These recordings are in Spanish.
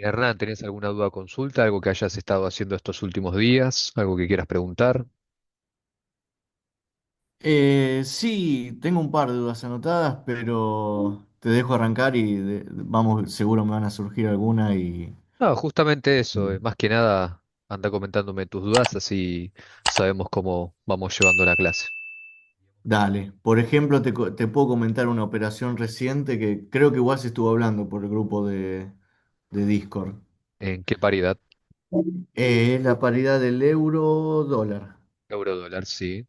Hernán, ¿tenés alguna duda o consulta? ¿Algo que hayas estado haciendo estos últimos días? ¿Algo que quieras preguntar? Sí, tengo un par de dudas anotadas, pero te dejo arrancar y vamos, seguro me van a surgir alguna y No, justamente eso. y Más que nada, anda comentándome tus dudas, así sabemos cómo vamos llevando la clase. dale. Por ejemplo, te puedo comentar una operación reciente que creo que igual se estuvo hablando por el grupo de Discord. ¿En qué paridad? Es la paridad del euro dólar. Euro dólar, sí.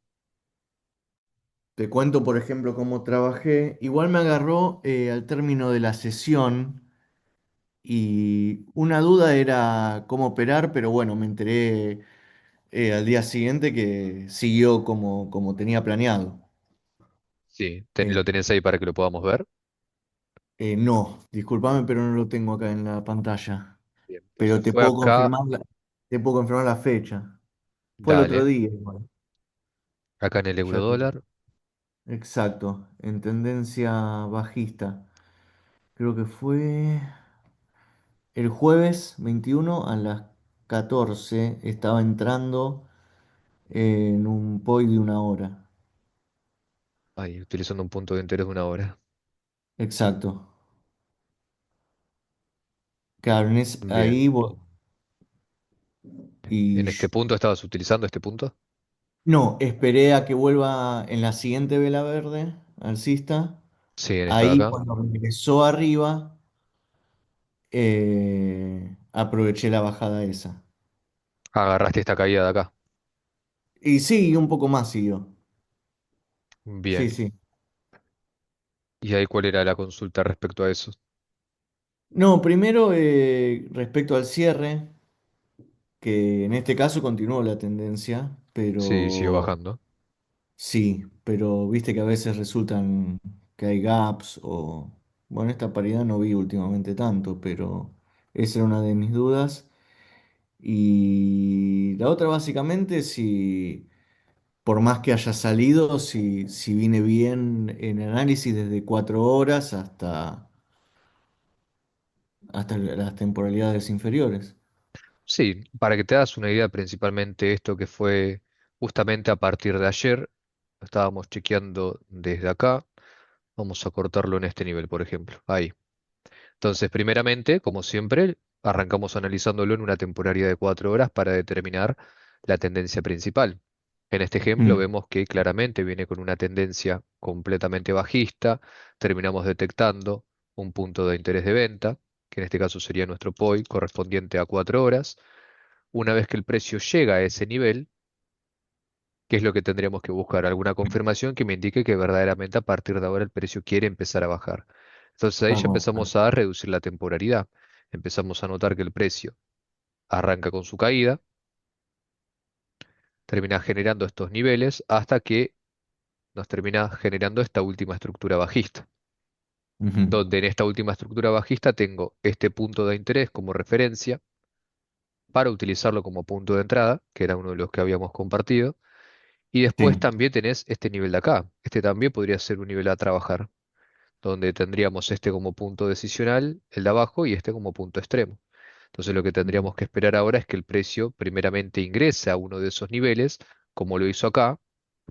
Te cuento, por ejemplo, cómo trabajé. Igual me agarró al término de la sesión. Y una duda era cómo operar, pero bueno, me enteré al día siguiente que siguió como tenía planeado. Sí, Eh, ¿lo tenés ahí para que lo podamos ver? no, discúlpame, pero no lo tengo acá en la pantalla. Bien, Pero entonces fue acá, te puedo confirmar la fecha. Fue el otro dale, día, igual. acá en el euro Ya te- dólar. exacto, en tendencia bajista. Creo que fue el jueves 21 a las 14. Estaba entrando en un POI de una hora. Ahí, utilizando un punto de interés de una hora. Exacto. Claro, Bien. ahí y ¿En este punto estabas utilizando este punto? no, esperé a que vuelva en la siguiente vela verde, alcista. Sí, en esta de Ahí acá. cuando regresó arriba, aproveché la bajada esa. Agarraste esta caída de acá. Y sí, un poco más siguió. Sí, Bien. sí. ¿Y ahí cuál era la consulta respecto a eso? No, primero respecto al cierre, que en este caso continuó la tendencia, Sí, siguió pero bajando. sí, pero viste que a veces resultan que hay gaps o, bueno, esta paridad no vi últimamente tanto, pero esa era una de mis dudas. Y la otra básicamente, si por más que haya salido, si vine bien en análisis desde 4 horas hasta las temporalidades inferiores. Sí, para que te hagas una idea, principalmente esto que fue justamente a partir de ayer, lo estábamos chequeando desde acá, vamos a cortarlo en este nivel, por ejemplo, ahí. Entonces, primeramente, como siempre, arrancamos analizándolo en una temporalidad de 4 horas para determinar la tendencia principal. En este ejemplo Mm, vemos que claramente viene con una tendencia completamente bajista, terminamos detectando un punto de interés de venta, que en este caso sería nuestro POI correspondiente a 4 horas. Una vez que el precio llega a ese nivel, ¿qué es lo que tendríamos que buscar? Alguna confirmación que me indique que verdaderamente a partir de ahora el precio quiere empezar a bajar. Entonces ahí ya tal cual. empezamos a reducir la temporalidad. Empezamos a notar que el precio arranca con su caída, termina generando estos niveles hasta que nos termina generando esta última estructura bajista, Ujú. donde en esta última estructura bajista tengo este punto de interés como referencia para utilizarlo como punto de entrada, que era uno de los que habíamos compartido. Y después Sí. también tenés este nivel de acá. Este también podría ser un nivel a trabajar, donde tendríamos este como punto decisional, el de abajo, y este como punto extremo. Entonces lo que tendríamos que esperar ahora es que el precio primeramente ingrese a uno de esos niveles, como lo hizo acá,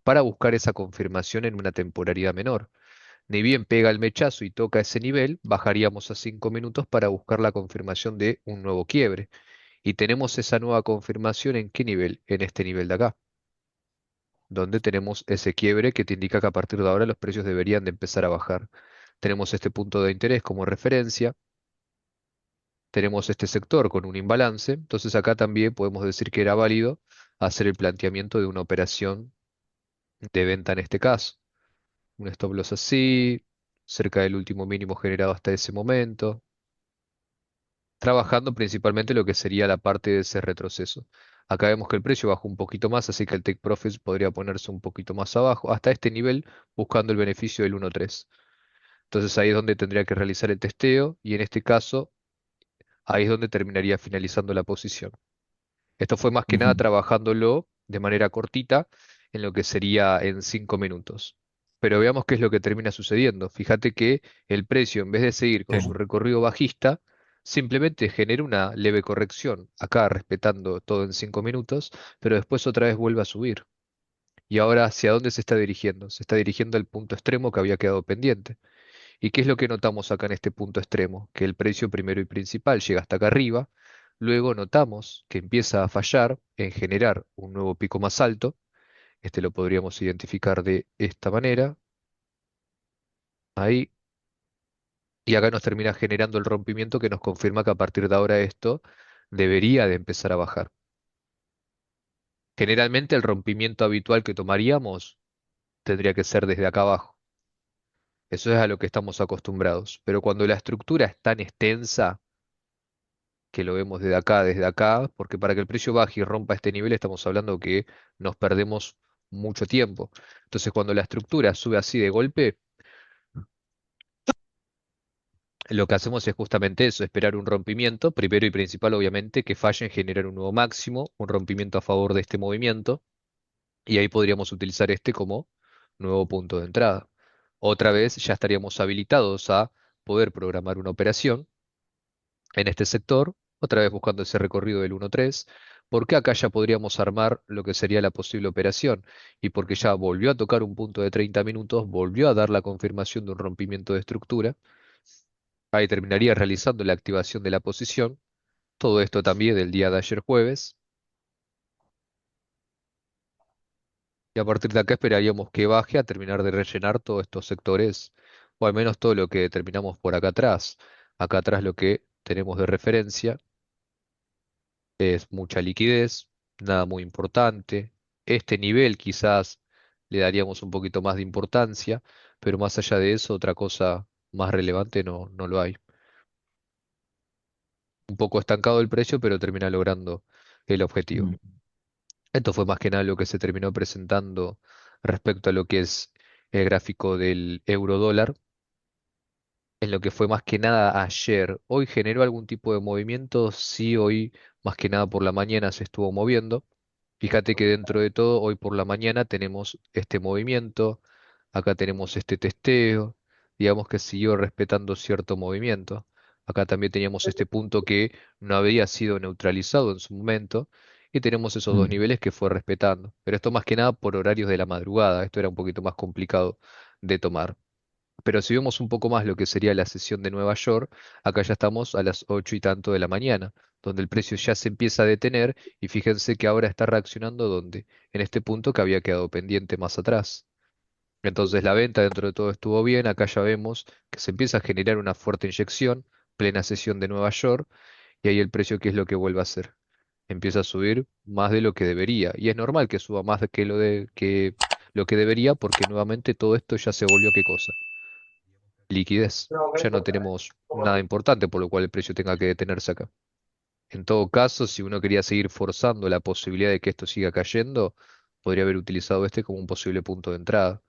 para buscar esa confirmación en una temporalidad menor. Ni bien pega el mechazo y toca ese nivel, bajaríamos a 5 minutos para buscar la confirmación de un nuevo quiebre. Y tenemos esa nueva confirmación ¿en qué nivel? En este nivel de acá, donde tenemos ese quiebre que te indica que a partir de ahora los precios deberían de empezar a bajar. Tenemos este punto de interés como referencia, tenemos este sector con un imbalance, entonces acá también podemos decir que era válido hacer el planteamiento de una operación de venta en este caso. Un stop loss así, cerca del último mínimo generado hasta ese momento, trabajando principalmente lo que sería la parte de ese retroceso. Acá vemos que el precio bajó un poquito más, así que el take profit podría ponerse un poquito más abajo, hasta este nivel, buscando el beneficio del 1.3. Entonces ahí es donde tendría que realizar el testeo y en este caso ahí es donde terminaría finalizando la posición. Esto fue más que nada Ujú. trabajándolo de manera cortita en lo que sería en 5 minutos. Pero veamos qué es lo que termina sucediendo. Fíjate que el precio, en vez de seguir con su Sí. recorrido bajista, simplemente genera una leve corrección, acá respetando todo en 5 minutos, pero después otra vez vuelve a subir. ¿Y ahora hacia dónde se está dirigiendo? Se está dirigiendo al punto extremo que había quedado pendiente. ¿Y qué es lo que notamos acá en este punto extremo? Que el precio primero y principal llega hasta acá arriba, luego notamos que empieza a fallar en generar un nuevo pico más alto. Este lo podríamos identificar de esta manera, ahí, y acá nos termina generando el rompimiento que nos confirma que a partir de ahora esto debería de empezar a bajar. Generalmente el rompimiento habitual que tomaríamos tendría que ser desde acá abajo. Eso es a lo que estamos acostumbrados. Pero cuando la estructura es tan extensa, que lo vemos desde acá, porque para que el precio baje y rompa este nivel estamos hablando que nos perdemos mucho tiempo. Entonces, cuando la estructura sube así de golpe, lo que hacemos es justamente eso, esperar un rompimiento, primero y principal, obviamente, que falle en generar un nuevo máximo, un rompimiento a favor de este movimiento, y ahí podríamos utilizar este como nuevo punto de entrada. Otra vez ya estaríamos habilitados a poder programar una operación en este sector, otra vez buscando ese recorrido del 1.3, porque acá ya podríamos armar lo que sería la posible operación, y porque ya volvió a tocar un punto de 30 minutos, volvió a dar la confirmación de un rompimiento de estructura, ahí terminaría realizando la activación de la posición, todo esto también del día de ayer jueves, y a partir de acá esperaríamos que baje a terminar de rellenar todos estos sectores, o al menos todo lo que terminamos por acá atrás. Acá atrás lo que tenemos de referencia es mucha liquidez, nada muy importante. Este nivel quizás le daríamos un poquito más de importancia, pero más allá de eso, otra cosa más relevante no lo hay. Un poco estancado el precio, pero termina logrando el objetivo. Mm. Esto fue más que nada lo que se terminó presentando respecto a lo que es el gráfico del euro dólar, en lo que fue más que nada ayer. Hoy generó algún tipo de movimiento, sí, hoy más que nada por la mañana se estuvo moviendo. Fíjate que dentro de todo, hoy por la mañana tenemos este movimiento, acá tenemos este testeo, digamos que siguió respetando cierto movimiento. Acá también teníamos este punto que no había sido neutralizado en su momento y tenemos esos dos Mm. niveles que fue respetando. Pero esto más que nada por horarios de la madrugada, esto era un poquito más complicado de tomar. Pero si vemos un poco más lo que sería la sesión de Nueva York, acá ya estamos a las 8 y tanto de la mañana, donde el precio ya se empieza a detener y fíjense que ahora está reaccionando donde, en este punto que había quedado pendiente más atrás. Entonces la venta dentro de todo estuvo bien, acá ya vemos que se empieza a generar una fuerte inyección, plena sesión de Nueva York, y ahí el precio, ¿qué es lo que vuelve a hacer? Empieza a subir más de lo que debería, y es normal que suba más de que lo que debería, porque nuevamente todo esto ya se volvió ¿qué cosa? Liquidez. Ya no tenemos nada importante por lo cual el precio tenga que detenerse acá. En todo caso, si uno quería seguir forzando la posibilidad de que esto siga cayendo, podría haber utilizado este como un posible punto de entrada,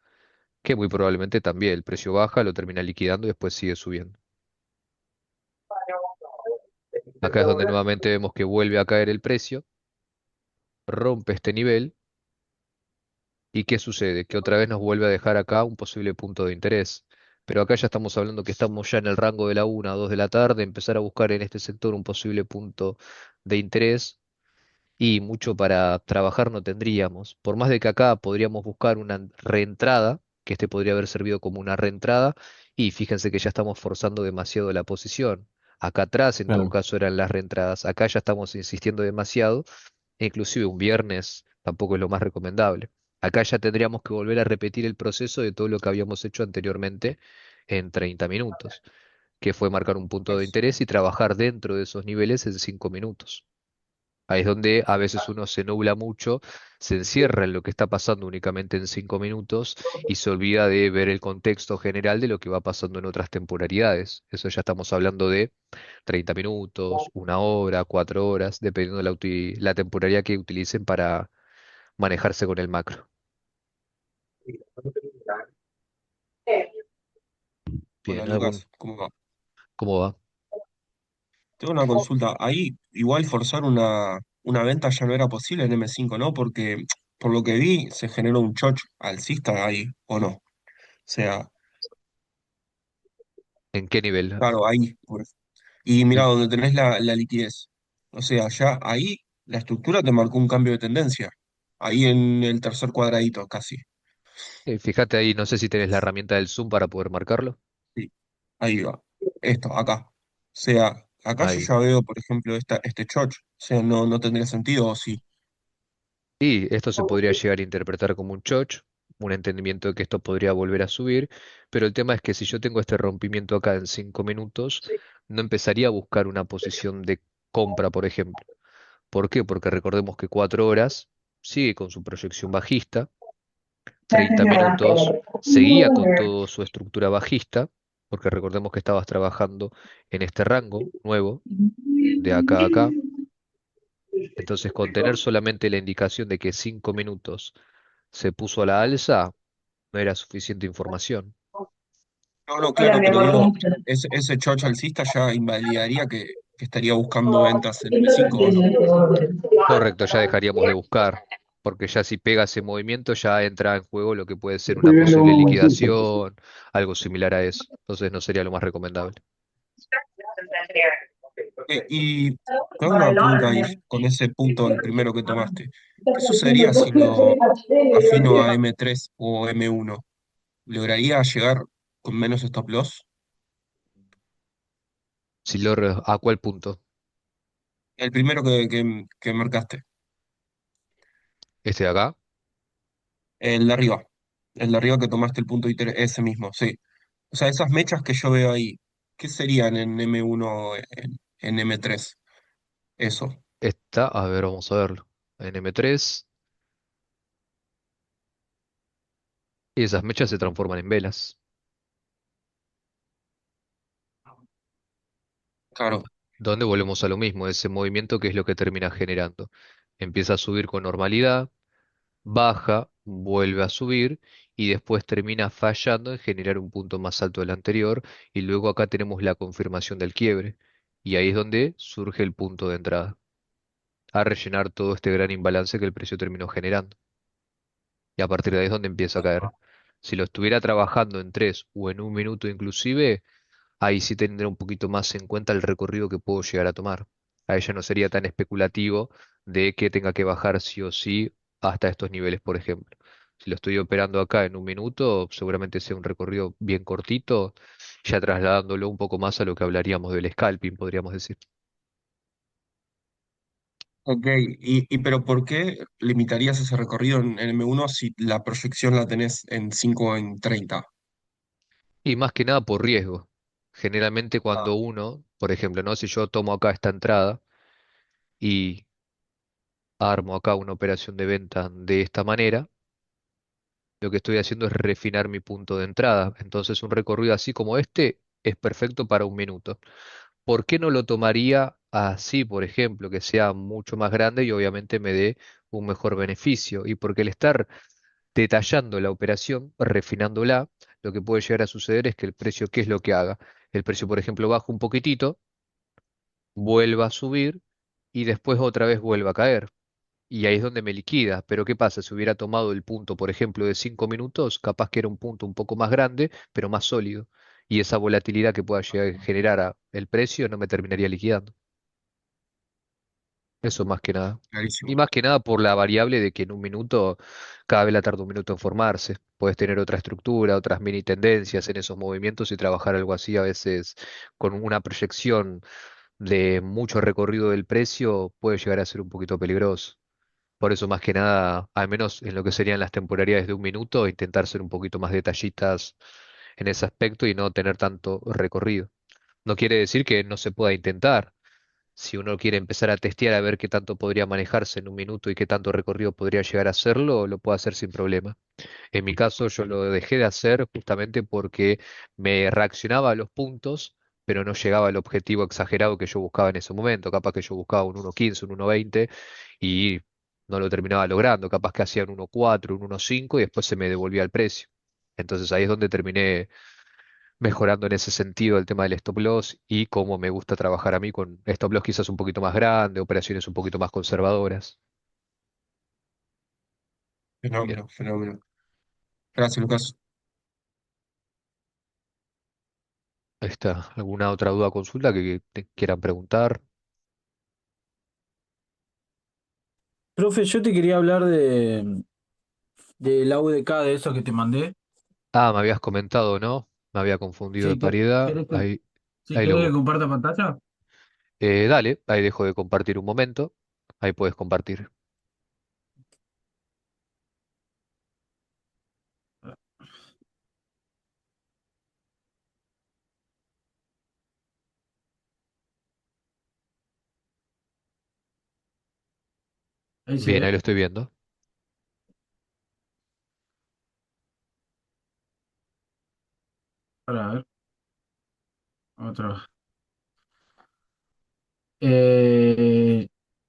que muy probablemente también el precio baja, lo termina liquidando y después sigue subiendo. Acá es donde nuevamente vemos que vuelve a caer el precio, rompe este nivel. ¿Y qué sucede? Que otra vez nos vuelve a dejar acá un posible punto de interés. Pero acá ya estamos hablando que estamos ya en el rango de la 1 a 2 de la tarde, empezar a buscar en este sector un posible punto de interés y mucho para trabajar no tendríamos. Por más de que acá podríamos buscar una reentrada, que este podría haber servido como una reentrada, y fíjense que ya estamos forzando demasiado la posición. Acá atrás, en todo Claro. caso, eran las reentradas. Acá ya estamos insistiendo demasiado e inclusive un viernes tampoco es lo más recomendable. Acá ya tendríamos que volver a repetir el proceso de todo lo que habíamos hecho anteriormente en 30 minutos, que fue marcar un punto de interés y trabajar dentro de esos niveles en 5 minutos. Ahí es donde a veces uno se nubla mucho, se encierra en lo que está pasando únicamente en 5 minutos y se olvida de ver el contexto general de lo que va pasando en otras temporalidades. Eso ya estamos hablando de 30 minutos, 1 hora, 4 horas, dependiendo de la temporalidad que utilicen para manejarse con el macro. Hola Bien, ¿algún? Lucas, ¿cómo va? ¿Cómo va? Tengo una consulta. Ahí igual forzar una venta ya no era posible en M5, ¿no? Porque por lo que vi se generó un choch alcista ahí, ¿o no? O sea, ¿En qué nivel? claro, ahí. Y mira, Mm. donde tenés la liquidez. O sea, ya ahí la estructura te marcó un cambio de tendencia. Ahí en el tercer cuadradito, casi. Fíjate ahí, no sé si tenés la herramienta del zoom para poder marcarlo. Sí, ahí va. Esto, acá. O sea, acá yo Ahí. ya veo, por ejemplo, este choch. O sea, no tendría sentido, o sí. Y esto se podría llegar a interpretar como un choch, un entendimiento de que esto podría volver a subir, pero el tema es que si yo tengo este rompimiento acá en 5 minutos, no empezaría a buscar una posición de compra, por ejemplo. ¿Por qué? Porque recordemos que 4 horas sigue con su proyección bajista, 30 minutos seguía con toda su estructura bajista, porque recordemos que estabas trabajando en este rango nuevo, de acá a acá. Entonces, con tener solamente la indicación de que 5 minutos se puso a la alza, no era suficiente información. No, claro, pero digo, ese choch alcista ya invalidaría que estaría buscando ventas en M5, ¿o no? Correcto, ya dejaríamos de buscar, porque ya si pega ese movimiento ya entra en juego lo que puede ser una posible liquidación, algo similar a eso. Entonces no sería lo más recomendable. Y te hago una pregunta ahí, con ese punto, el primero que tomaste. ¿Qué sucedería si lo afino a M3 o M1? ¿Lograría llegar con menos stop loss? ¿A cuál punto? El primero que marcaste, ¿Este de acá? el de arriba. El de arriba que tomaste el punto ese mismo, sí. O sea, esas mechas que yo veo ahí, ¿qué serían en M1 en M3? Eso. Esta, a ver, vamos a verlo. En M3, y esas mechas se transforman en velas, Claro. donde volvemos a lo mismo, ese movimiento que es lo que termina generando. Empieza a subir con normalidad, baja, vuelve a subir y después termina fallando en generar un punto más alto del anterior y luego acá tenemos la confirmación del quiebre y ahí es donde surge el punto de entrada, a rellenar todo este gran imbalance que el precio terminó generando y a partir de ahí es donde empieza a caer. Si lo estuviera trabajando en 3 o en 1 minuto inclusive, ahí sí tendré un poquito más en cuenta el recorrido que puedo llegar a tomar. Ahí ya no sería tan especulativo de que tenga que bajar sí o sí hasta estos niveles, por ejemplo. Si lo estoy operando acá en 1 minuto, seguramente sea un recorrido bien cortito, ya trasladándolo un poco más a lo que hablaríamos del scalping, podríamos decir. Ok, pero ¿por qué limitarías ese recorrido en M1 si la proyección la tenés en 5 o en 30? Y más que nada por riesgo. Generalmente Ah, cuando uno, por ejemplo, ¿no? Si yo tomo acá esta entrada y armo acá una operación de venta de esta manera, lo que estoy haciendo es refinar mi punto de entrada. Entonces, un recorrido así como este es perfecto para 1 minuto. ¿Por qué no lo tomaría así, por ejemplo, que sea mucho más grande y obviamente me dé un mejor beneficio? Y porque el estar detallando la operación, refinándola, lo que puede llegar a suceder es que el precio, ¿qué es lo que haga? El precio, por ejemplo, baja un poquitito, vuelva a subir y después otra vez vuelva a caer. Y ahí es donde me liquida. Pero ¿qué pasa? Si hubiera tomado el punto, por ejemplo, de 5 minutos, capaz que era un punto un poco más grande, pero más sólido. Y esa volatilidad que pueda llegar a generar el precio no me terminaría liquidando. Eso más que nada. Y clarísimo. más que nada por la variable de que en 1 minuto, cada vez la tarda 1 minuto en formarse. Puedes tener otra estructura, otras mini tendencias en esos movimientos y trabajar algo así a veces con una proyección de mucho recorrido del precio puede llegar a ser un poquito peligroso. Por eso, más que nada, al menos en lo que serían las temporalidades de 1 minuto, intentar ser un poquito más detallistas en ese aspecto y no tener tanto recorrido. No quiere decir que no se pueda intentar. Si uno quiere empezar a testear a ver qué tanto podría manejarse en 1 minuto y qué tanto recorrido podría llegar a hacerlo, lo puede hacer sin problema. En mi caso, yo lo dejé de hacer justamente porque me reaccionaba a los puntos, pero no llegaba al objetivo exagerado que yo buscaba en ese momento. Capaz que yo buscaba un 1.15, un 1.20 y no lo terminaba logrando. Capaz que hacía un 1.4, un 1.5 y después se me devolvía el precio. Entonces ahí es donde terminé mejorando en ese sentido el tema del stop loss y cómo me gusta trabajar a mí con stop loss quizás un poquito más grande, operaciones un poquito más conservadoras. Bien. Fenómeno, fenómeno. Gracias, Lucas. Ahí está. ¿Alguna otra duda o consulta que te quieran preguntar? Profe, yo te quería hablar de la UDK de eso que te mandé. Ah, me habías comentado, ¿no? Me había confundido de Sí, paridad. ¿querés que, Ahí, sí, ahí ¿querés que lo... comparta pantalla? Dale, ahí dejo de compartir un momento. Ahí puedes compartir. Ahí se Bien, ahí ve. lo estoy viendo. Para ver, otra vez. Eh,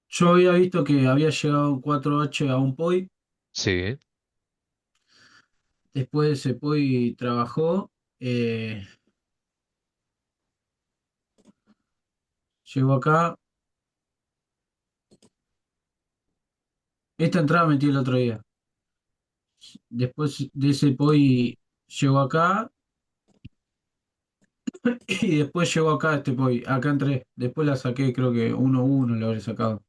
yo había visto que había llegado un 4H a un POI. Sí, Después ese POI trabajó. eh, Llegó acá. Esta entrada metí el otro día. Después de ese POI llegó acá. Y después llegó acá este POI. Acá entré. Después la saqué, creo que 1-1 lo habré sacado.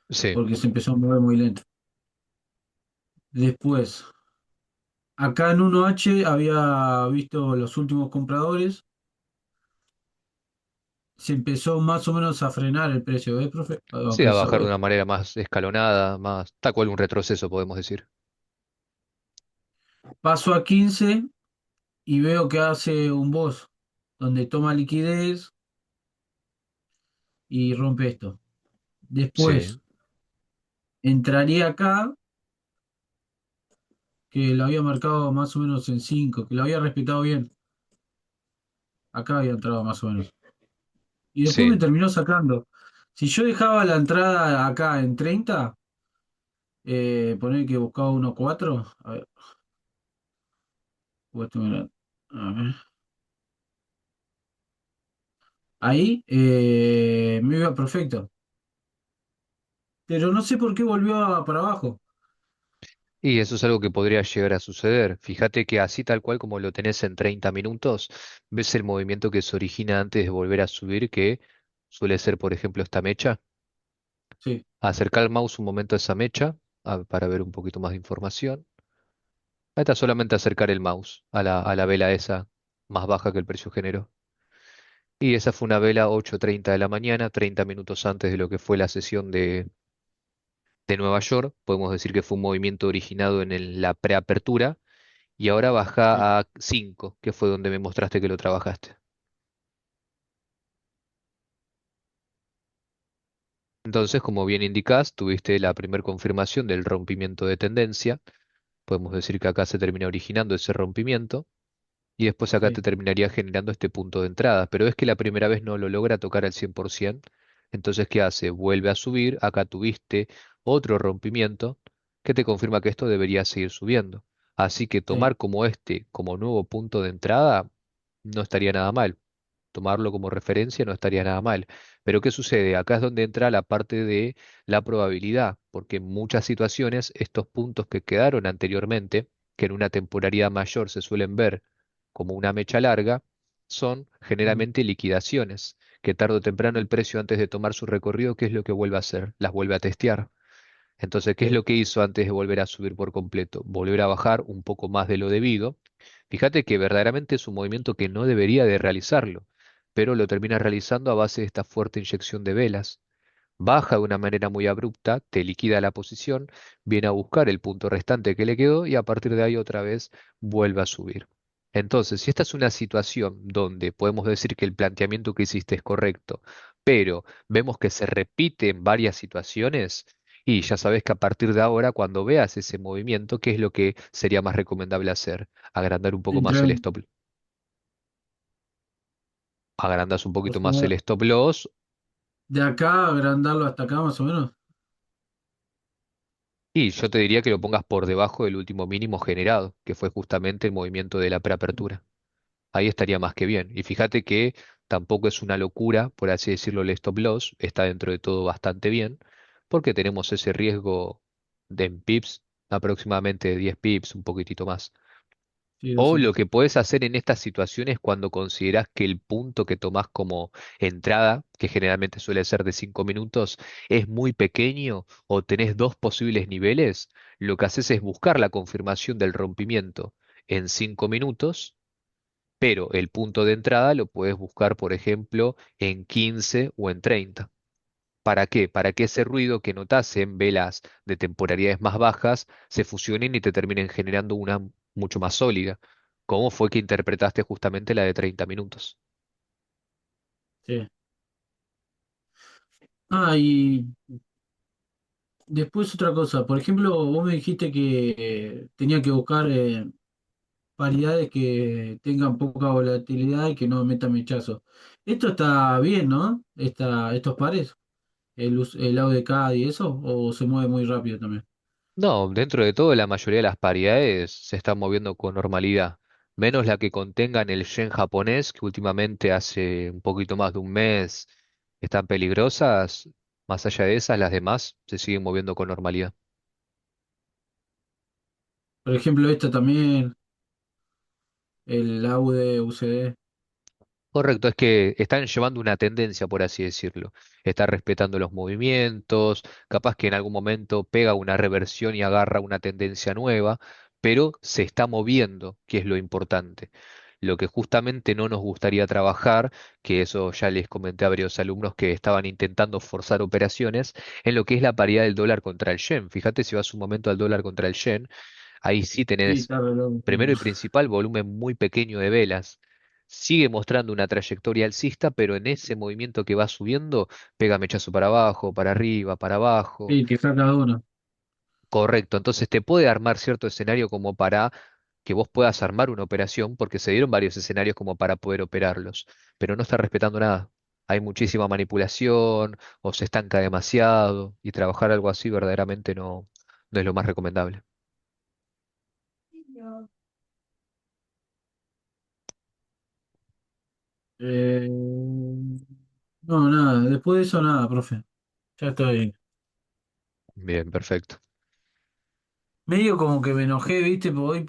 sí. Porque se empezó a mover muy lento. Después, acá en 1H había visto los últimos compradores. Se empezó más o menos a frenar el precio, ¿ves, profe? Sí, Acá a se bajar de ve. una manera más escalonada, más tal cual un retroceso, podemos decir. Paso a 15 y veo que hace un boss donde toma liquidez y rompe esto. Sí, Después entraría acá, que lo había marcado más o menos en 5, que lo había respetado bien. Acá había entrado más o menos. Y después me sí. terminó sacando. Si yo dejaba la entrada acá en 30, poner que buscaba 1.4. A ver, a ver. Ahí me iba perfecto. Pero no sé por qué volvió para abajo. Y eso es algo que podría llegar a suceder. Fíjate que así tal cual como lo tenés en 30 minutos, ves el movimiento que se origina antes de volver a subir, que suele ser, por ejemplo, esta mecha. Sí, Acercar el mouse un momento a esa mecha para ver un poquito más de información. Ahí está solamente acercar el mouse a la vela esa más baja que el precio generó. Y esa fue una vela 8:30 de la mañana, 30 minutos antes de lo que fue la sesión de Nueva York. Podemos decir que fue un movimiento originado en la preapertura y ahora sí, baja a 5, que fue donde me mostraste que lo trabajaste. Entonces, como bien indicás, tuviste la primera confirmación del rompimiento de tendencia. Podemos decir que acá se termina originando ese rompimiento y después acá te sí, terminaría generando este punto de entrada. Pero es que la primera vez no lo logra tocar al 100%. Entonces, ¿qué hace? Vuelve a subir. Acá tuviste otro rompimiento que te confirma que esto debería seguir subiendo. Así que sí, tomar como este, como nuevo punto de entrada, no estaría nada mal. Tomarlo como referencia no estaría nada mal. Pero ¿qué sucede? Acá es donde entra la parte de la probabilidad, porque en muchas situaciones estos puntos que quedaron anteriormente, que en una temporalidad mayor se suelen ver como una mecha larga, son mm, generalmente liquidaciones, que tarde o temprano el precio antes de tomar su recorrido, ¿qué es lo que vuelve a hacer? Las vuelve a testear. Entonces, ¿qué es sí, lo que hizo antes de volver a subir por completo? Volver a bajar un poco más de lo debido. Fíjate que verdaderamente es un movimiento que no debería de realizarlo, pero lo termina realizando a base de esta fuerte inyección de velas. Baja de una manera muy abrupta, te liquida la posición, viene a buscar el punto restante que le quedó y a partir de ahí otra vez vuelve a subir. Entonces, si esta es una situación donde podemos decir que el planteamiento que hiciste es correcto, pero vemos que se repite en varias situaciones, y ya sabes que a partir de ahora, cuando veas ese movimiento, ¿qué es lo que sería más recomendable hacer? Agrandar un poco más entra el en- stop, agrandas un o poquito más el sea, stop loss. de acá agrandarlo hasta acá más o menos. Y yo te diría que lo pongas por debajo del último mínimo generado, que fue justamente el movimiento de la preapertura. Ahí estaría más que bien. Y fíjate que tampoco es una locura, por así decirlo, el stop loss, está dentro de todo bastante bien, porque tenemos ese riesgo de en pips, aproximadamente 10 pips, un poquitito más. Sí, O 12 lo pasos. que podés hacer en estas situaciones cuando considerás que el punto que tomás como entrada, que generalmente suele ser de 5 minutos, es muy pequeño o tenés dos posibles niveles, lo que haces es buscar la confirmación del rompimiento en 5 minutos, pero el punto de entrada lo puedes buscar, por ejemplo, en 15 o en 30. ¿Para qué? Para que ese ruido que notas en velas de temporalidades más bajas se fusionen y te terminen generando una mucho más sólida. ¿Cómo fue que interpretaste justamente la de 30 minutos? Sí. Ah, y después otra cosa. Por ejemplo, vos me dijiste que tenía que buscar paridades que tengan poca volatilidad y que no metan mechazo. Esto está bien, ¿no? Estos pares, el AUDK y eso, o se mueve muy rápido también. No, dentro de todo la mayoría de las paridades se están moviendo con normalidad, menos la que contengan el yen japonés, que últimamente hace un poquito más de un mes están peligrosas. Más allá de esas, las demás se siguen moviendo con normalidad. Por ejemplo, esta también, el AUD UCD. Correcto, es que están llevando una tendencia, por así decirlo. Está respetando los movimientos, capaz que en algún momento pega una reversión y agarra una tendencia nueva, pero se está moviendo, que es lo importante. Lo que justamente no nos gustaría trabajar, que eso ya les comenté a varios alumnos que estaban intentando forzar operaciones, en lo que es la paridad del dólar contra el yen. Fíjate si vas un momento al dólar contra el yen, ahí sí Sí, tenés está re loco. primero y principal, volumen muy pequeño de velas. Sigue mostrando una trayectoria alcista, pero en ese movimiento que va subiendo, pega mechazo para abajo, para arriba, para abajo. Sí, que saca uno. Correcto. Entonces te puede armar cierto escenario como para que vos puedas armar una operación, porque se dieron varios escenarios como para poder operarlos, pero no está respetando nada. Hay muchísima manipulación, o se estanca demasiado, y trabajar algo así verdaderamente no es lo más recomendable. Eh, no, nada, después de eso nada, profe. Ya estoy. Bien, perfecto. Medio como que me enojé, viste, por hoy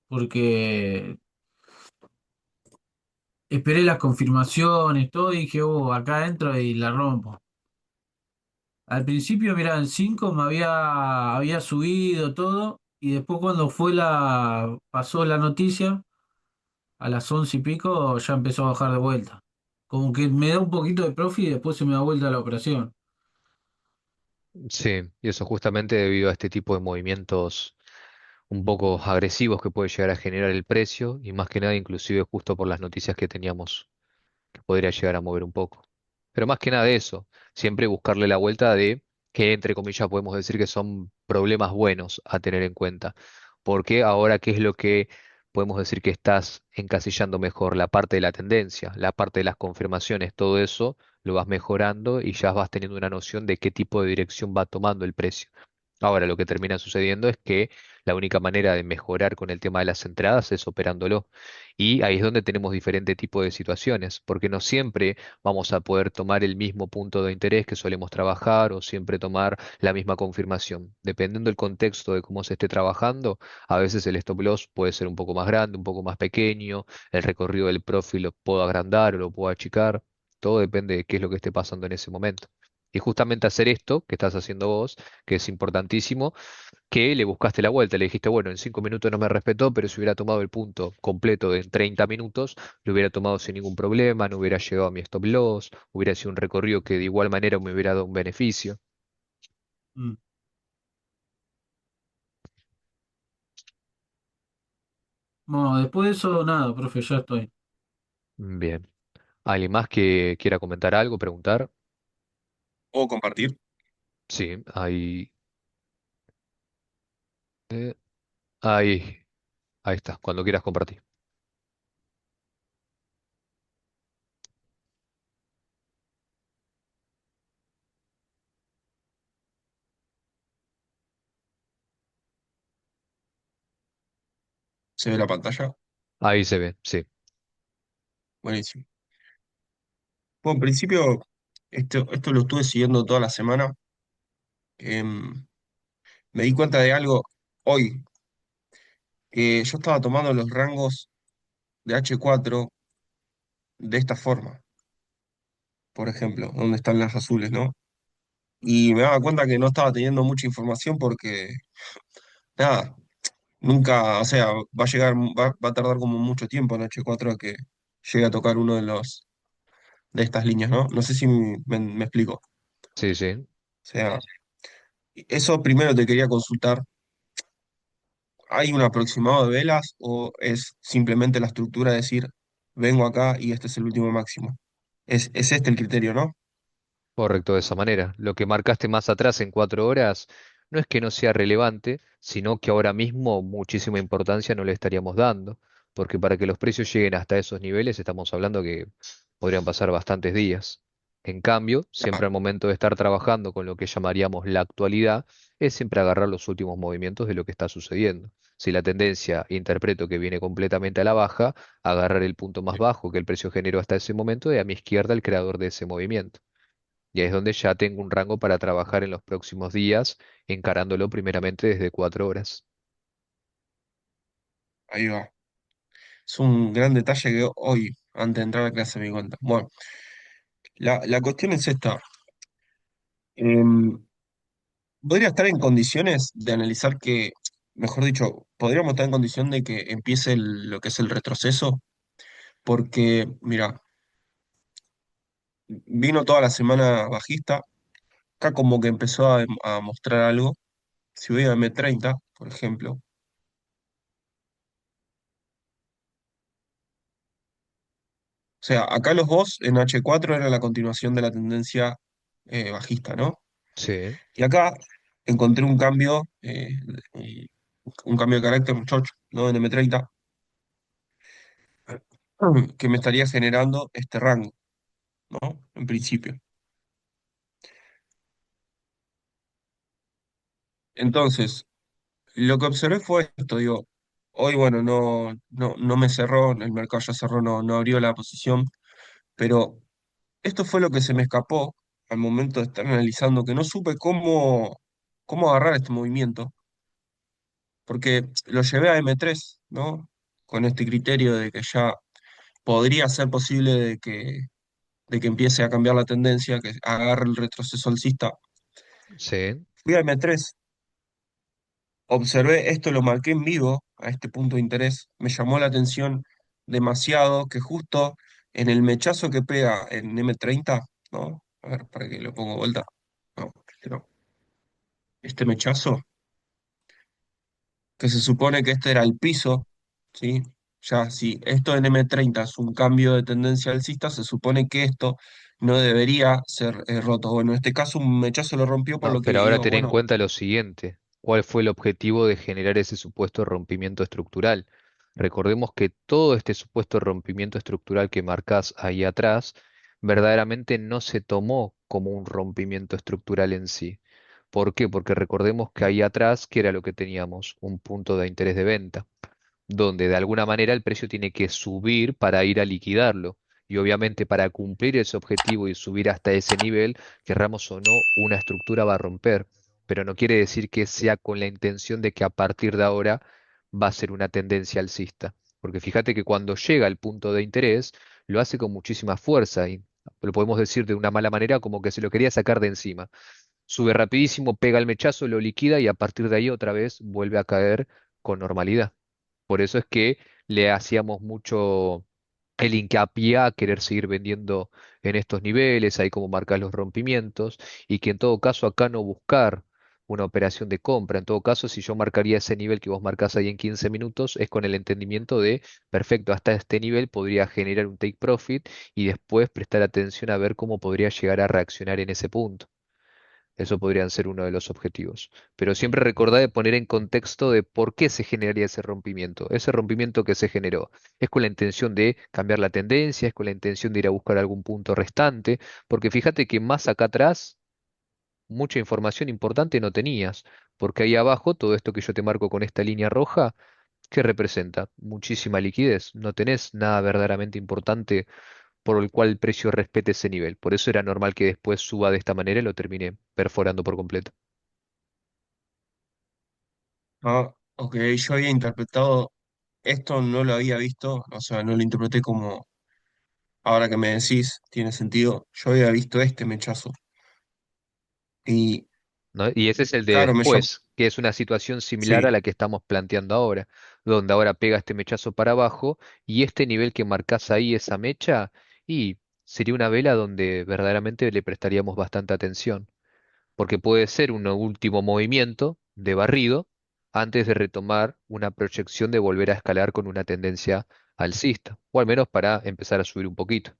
porque esperé las confirmaciones, todo, y dije, acá entro y la rompo. Al principio, mira, en 5 había subido todo, y después cuando pasó la noticia, a las 11 y pico, ya empezó a bajar de vuelta. Como que me da un poquito de profit y después se me da vuelta la operación. Sí, y eso justamente debido a este tipo de movimientos un poco agresivos que puede llegar a generar el precio y más que nada inclusive justo por las noticias que teníamos que podría llegar a mover un poco. Pero más que nada de eso, siempre buscarle la vuelta de que entre comillas podemos decir que son problemas buenos a tener en cuenta. Porque ahora, ¿qué es lo que podemos decir que estás encasillando mejor? La parte de la tendencia, la parte de las confirmaciones, todo eso lo vas mejorando y ya vas teniendo una noción de qué tipo de dirección va tomando el precio. Ahora, lo que termina sucediendo es que la única manera de mejorar con el tema de las entradas es operándolo. Y ahí es donde tenemos diferente tipo de situaciones, porque no siempre vamos a poder tomar el mismo punto de interés que solemos trabajar o siempre tomar la misma confirmación. Dependiendo del contexto de cómo se esté trabajando, a veces el stop loss puede ser un poco más grande, un poco más pequeño, el recorrido del profil lo puedo agrandar o lo puedo achicar, todo depende de qué es lo que esté pasando en ese momento. Y justamente hacer esto que estás haciendo vos, que es importantísimo, que le buscaste la vuelta, le dijiste, bueno, en 5 minutos no me respetó, pero si hubiera tomado el punto completo en 30 minutos, lo hubiera tomado sin ningún problema, no hubiera llegado a mi stop loss, hubiera sido un recorrido que de igual manera me hubiera dado un beneficio. Mm. Bueno, después de eso, nada, profe, ya estoy. Bien. ¿Alguien más que quiera comentar algo, preguntar? ¿Puedo compartir? Sí, eh, ahí, ahí está, cuando quieras compartir. ¿Se ve la pantalla? Ahí se ve, sí. Buenísimo. Bueno, en principio, esto lo estuve siguiendo toda la semana. Em, Me di cuenta de algo hoy. yo estaba tomando los rangos de H4 de esta forma, por ejemplo, donde están las azules, ¿no? Y me daba cuenta que no estaba teniendo mucha información porque, nada, nunca, o sea, va a llegar, va a tardar como mucho tiempo en H4 a que llegue a tocar uno de estas líneas, ¿no? No sé si me explico. O Sí, sí. sea, eso primero te quería consultar. ¿Hay un aproximado de velas o es simplemente la estructura de decir, vengo acá y este es el último máximo? Es este el criterio, ¿no? Correcto, de esa manera. Lo que marcaste más atrás en 4 horas no es que no sea relevante, sino que ahora mismo muchísima importancia no le estaríamos dando, porque para que los precios lleguen hasta esos niveles estamos hablando que podrían pasar bastantes días. En cambio, siempre Claro, al momento de estar trabajando con lo que llamaríamos la actualidad, es siempre agarrar los últimos movimientos de lo que está sucediendo. Si la tendencia interpreto que viene completamente a la baja, agarrar el punto más bajo que el precio generó hasta ese momento y a mi izquierda el creador de ese movimiento. Y ahí es donde ya tengo un rango para trabajar en los próximos días, encarándolo primeramente desde 4 horas. ahí va. Es un gran detalle que hoy, antes de entrar a clase, me di cuenta. Bueno, la cuestión es esta. Em, ¿Podría estar en condiciones de analizar que, mejor dicho, podríamos estar en condición de que empiece lo que es el retroceso? Porque, mira, vino toda la semana bajista, acá como que empezó a mostrar algo. Si voy a M30, por ejemplo, o sea, acá los BOS en H4 era la continuación de la tendencia bajista, ¿no? Sí, Y acá encontré un cambio, un cambio de carácter, un chocho, ¿no? En M30, que me estaría generando este rango, ¿no? En principio. Entonces, lo que observé fue esto, digo, hoy, bueno, no me cerró, el mercado ya cerró, no abrió la posición, pero esto fue lo que se me escapó al momento de estar analizando, que no supe cómo agarrar este movimiento, porque lo llevé a M3, ¿no? Con este criterio de que ya podría ser posible de que empiece a cambiar la tendencia, que agarre el retroceso alcista. sí. Fui a M3, observé esto, lo marqué en vivo a este punto de interés, me llamó la atención demasiado que justo en el mechazo que pega en M30, ¿no? A ver, para que lo pongo vuelta. No, este no. Este mechazo, que se supone que este era el piso, ¿sí? Ya, si esto en M30 es un cambio de tendencia alcista, se supone que esto no debería ser roto. Bueno, en este caso un mechazo lo rompió, por No, lo que pero ahora digo, ten en bueno, cuenta lo siguiente. ¿Cuál fue el objetivo de generar ese supuesto rompimiento estructural? Recordemos que todo este supuesto rompimiento estructural que marcas ahí atrás, verdaderamente no se tomó como un rompimiento estructural en sí. ¿Por qué? Porque recordemos que ahí atrás, ¿qué era lo que teníamos? Un punto de interés de venta, donde de alguna manera el precio tiene que subir para ir a liquidarlo. Y obviamente para cumplir ese objetivo y subir hasta ese nivel, querramos o no, una estructura va a romper. Pero no quiere decir que sea con la intención de que a partir de ahora va a ser una tendencia alcista. Porque fíjate que cuando llega al punto de interés, lo hace con muchísima fuerza y lo podemos decir de una mala manera como que se lo quería sacar de encima. Sube rapidísimo, pega el mechazo, lo liquida y a partir de ahí otra vez vuelve a caer con normalidad. Por eso es que le hacíamos mucho el hincapié a querer seguir vendiendo en estos niveles, ahí como marcar los rompimientos, y que en todo caso acá no buscar una operación de compra. En todo caso, si yo marcaría ese nivel que vos marcás ahí en 15 minutos, es con el entendimiento de, perfecto, hasta este nivel podría generar un take profit y después prestar atención a ver cómo podría llegar a reaccionar en ese punto. Eso podrían ser uno de los objetivos. Pero siempre recordá de poner en contexto de por qué se generaría ese rompimiento. Ese rompimiento que se generó es con la intención de cambiar la tendencia, es con la intención de ir a buscar algún punto restante, porque fíjate que más acá atrás mucha información importante no tenías, porque ahí abajo todo esto que yo te marco con esta línea roja, ¿qué representa? Muchísima liquidez. No tenés nada verdaderamente importante por el cual el precio respete ese nivel. Por eso era normal que después suba de esta manera y lo termine perforando por completo. ah, Ok, yo había interpretado, esto no lo había visto, o sea, no lo interpreté como, ahora que me decís, tiene sentido, yo había visto este mechazo. Y ¿No? Y ese es el de claro, me llamó, después, que es una situación similar a sí, la que estamos planteando ahora, donde ahora pega este mechazo para abajo y este nivel que marcás ahí, esa mecha, y sería una vela donde verdaderamente le prestaríamos bastante atención, porque puede ser un último movimiento de barrido antes de retomar una proyección de volver a escalar con una tendencia alcista, o al menos para empezar a subir un poquito.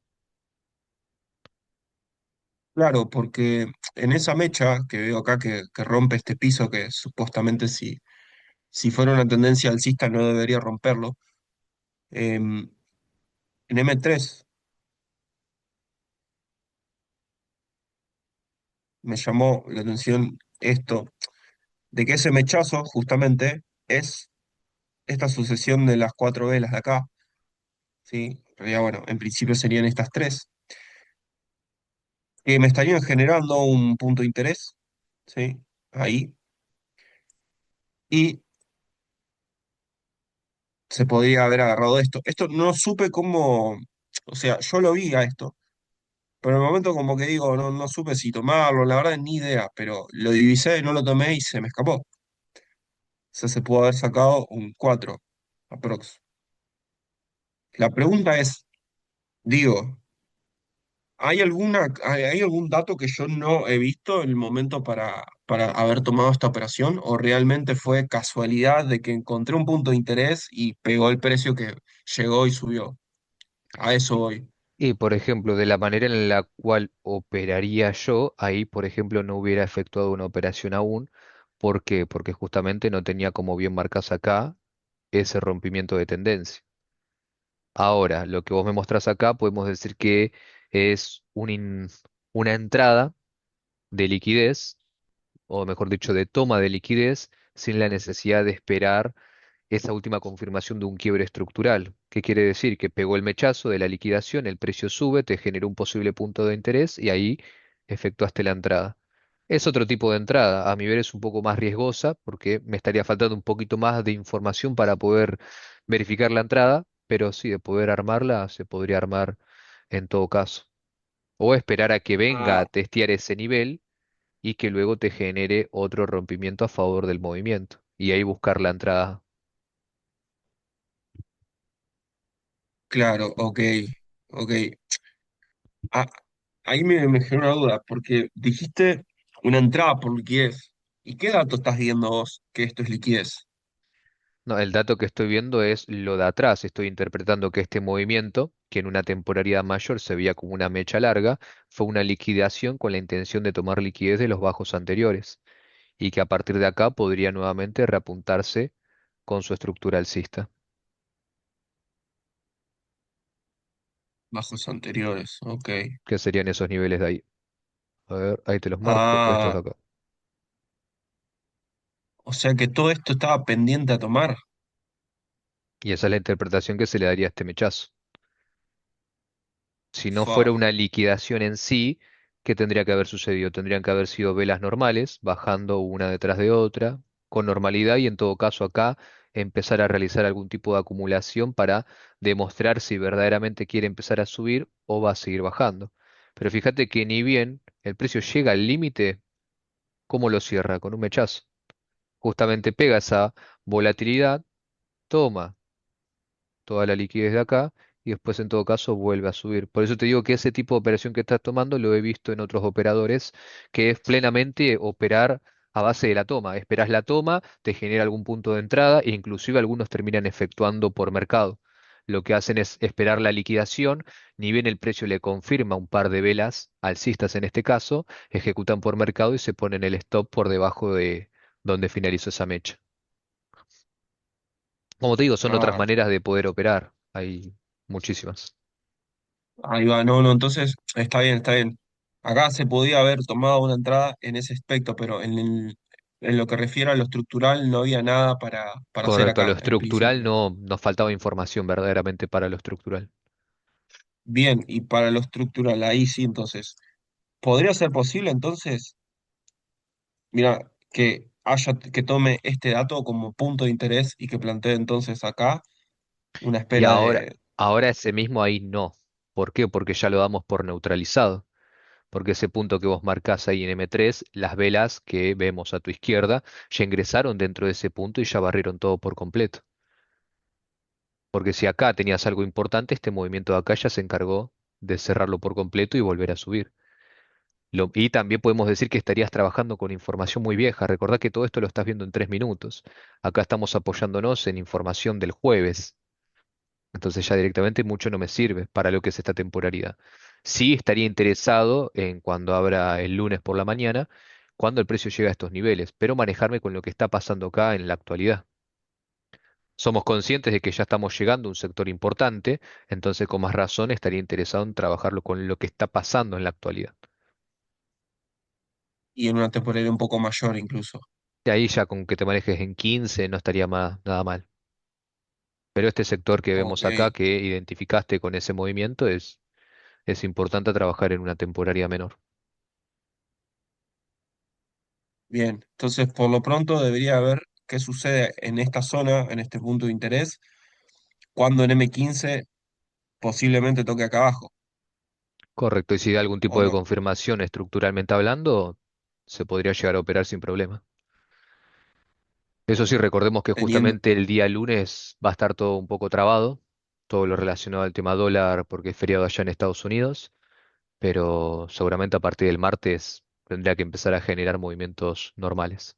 claro, porque en esa mecha que veo acá que rompe este piso, que supuestamente si fuera una tendencia alcista no debería romperlo, en M3 me llamó la atención esto, de que ese mechazo justamente es esta sucesión de las cuatro velas de acá, ¿sí? En realidad, bueno, en principio serían estas tres, que me estarían generando un punto de interés, ¿sí? Ahí. Y se podría haber agarrado esto. Esto no supe cómo, o sea, yo lo vi a esto, pero en el momento como que digo, no supe si tomarlo, la verdad ni idea, pero lo divisé, no lo tomé y se me escapó. O sea, se pudo haber sacado un 4 aprox. La pregunta es, digo, ¿hay algún dato que yo no he visto en el momento para haber tomado esta operación? ¿O realmente fue casualidad de que encontré un punto de interés y pegó el precio que llegó y subió? A eso voy. Y por ejemplo, de la manera en la cual operaría yo, ahí por ejemplo no hubiera efectuado una operación aún. ¿Por qué? Porque justamente no tenía como bien marcas acá ese rompimiento de tendencia. Ahora, lo que vos me mostrás acá, podemos decir que es una entrada de liquidez, o mejor dicho, de toma de liquidez, sin la necesidad de esperar esa última confirmación de un quiebre estructural. ¿Qué quiere decir? Que pegó el mechazo de la liquidación, el precio sube, te generó un posible punto de interés y ahí efectuaste la entrada. Es otro tipo de entrada, a mi ver es un poco más riesgosa porque me estaría faltando un poquito más de información para poder verificar la entrada, pero sí, de poder armarla, se podría armar en todo caso. O esperar a que venga a Ah, testear ese nivel y que luego te genere otro rompimiento a favor del movimiento. Y ahí buscar la entrada. claro, ok, ok. Ah, ahí me generó una duda, porque dijiste una entrada por liquidez. ¿Y qué dato estás viendo vos que esto es liquidez? No, el dato que estoy viendo es lo de atrás. Estoy interpretando que este movimiento, que en una temporalidad mayor se veía como una mecha larga, fue una liquidación con la intención de tomar liquidez de los bajos anteriores y que a partir de acá podría nuevamente reapuntarse con su estructura alcista, Bajos anteriores, ok. que serían esos niveles de ahí. A ver, ahí te los marco, estos de Ah, acá. o sea que todo esto estaba pendiente a tomar. Y esa es la interpretación que se le daría a este mechazo. Si no Fa, fuera una liquidación en sí, ¿qué tendría que haber sucedido? Tendrían que haber sido velas normales, bajando una detrás de otra, con normalidad y en todo caso acá empezar a realizar algún tipo de acumulación para demostrar si verdaderamente quiere empezar a subir o va a seguir bajando. Pero fíjate que ni bien el precio llega al límite, ¿cómo lo cierra? Con un mechazo. Justamente pega esa volatilidad, toma toda la liquidez de acá y después en todo caso vuelve a subir. Por eso te digo que ese tipo de operación que estás tomando lo he visto en otros operadores, que es plenamente operar a base de la toma. Esperás la toma, te genera algún punto de entrada e inclusive algunos terminan efectuando por mercado. Lo que hacen es esperar la liquidación, ni bien el precio le confirma un par de velas alcistas en este caso, ejecutan por mercado y se ponen el stop por debajo de donde finalizó esa mecha. Como te digo, son otras ah, maneras de poder operar. Hay muchísimas. ahí va, no, entonces está bien, está bien. Acá se podía haber tomado una entrada en ese aspecto, pero en lo que refiere a lo estructural no había nada para hacer Correcto, a lo acá, en estructural principio. no nos faltaba información verdaderamente para lo estructural. Bien, y para lo estructural, ahí sí, entonces, ¿podría ser posible entonces, mira, que que tome este dato como punto de interés y que plantee entonces acá una Y espera de... ahora ese mismo ahí no. ¿Por qué? Porque ya lo damos por neutralizado. Porque ese punto que vos marcás ahí en M3, las velas que vemos a tu izquierda ya ingresaron dentro de ese punto y ya barrieron todo por completo. Porque si acá tenías algo importante, este movimiento de acá ya se encargó de cerrarlo por completo y volver a subir. Y también podemos decir que estarías trabajando con información muy vieja. Recordá que todo esto lo estás viendo en 3 minutos. Acá estamos apoyándonos en información del jueves. Entonces ya directamente mucho no me sirve para lo que es esta temporalidad. Sí estaría interesado en cuando abra el lunes por la mañana, cuando el precio llega a estos niveles, pero manejarme con lo que está pasando acá en la actualidad. Somos conscientes de que ya estamos llegando a un sector importante, entonces con más razón estaría interesado en trabajarlo con lo que está pasando en la actualidad. y en una temporalidad un poco mayor incluso. De ahí ya con que te manejes en 15 no estaría nada mal. Pero este sector que Ok, vemos acá, que identificaste con ese movimiento, es importante trabajar en una temporaria menor. bien. Entonces, por lo pronto debería ver qué sucede en esta zona, en este punto de interés, cuando en M15 posiblemente toque acá abajo, Correcto, y si da algún tipo ¿o de no? confirmación estructuralmente hablando, se podría llegar a operar sin problema. Eso sí, recordemos que Teniendo, justamente el día lunes va a estar todo un poco trabado, todo lo relacionado al tema dólar, porque es feriado allá en Estados Unidos, pero seguramente a partir del martes tendría que empezar a generar movimientos normales.